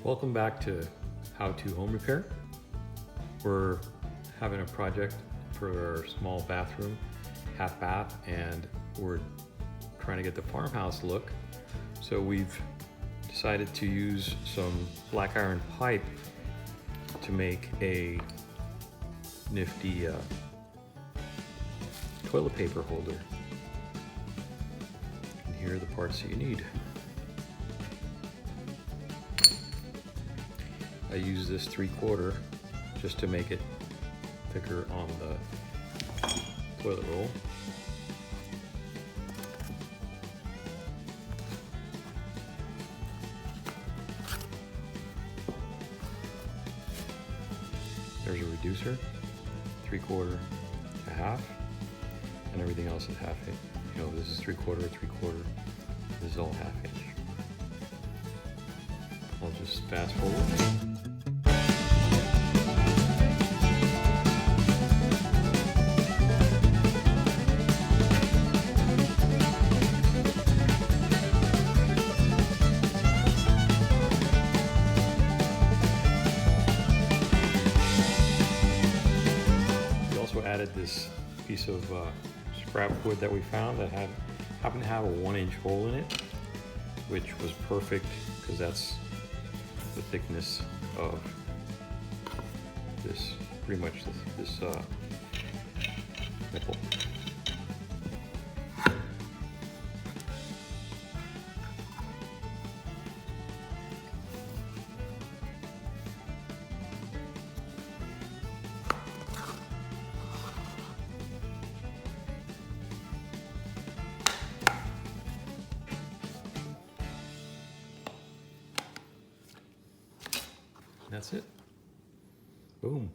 Welcome back to How to Home Repair. We're having a project for our small bathroom, half bath, and we're trying to get the farmhouse look. So we've decided to use some black iron pipe to make a nifty toilet paper holder. And here are the parts that you need. I use this 3/4 just to make it thicker on the toilet roll. There's a reducer, 3/4 to half, and everything else is half inch. You know, this is 3/4, 3/4. This is all half inch. I'll just fast forward. Added this piece of scrap wood that we found that happened to have a 1-inch hole in it, which was perfect because that's the thickness of this, pretty much this nipple. That's it. Boom.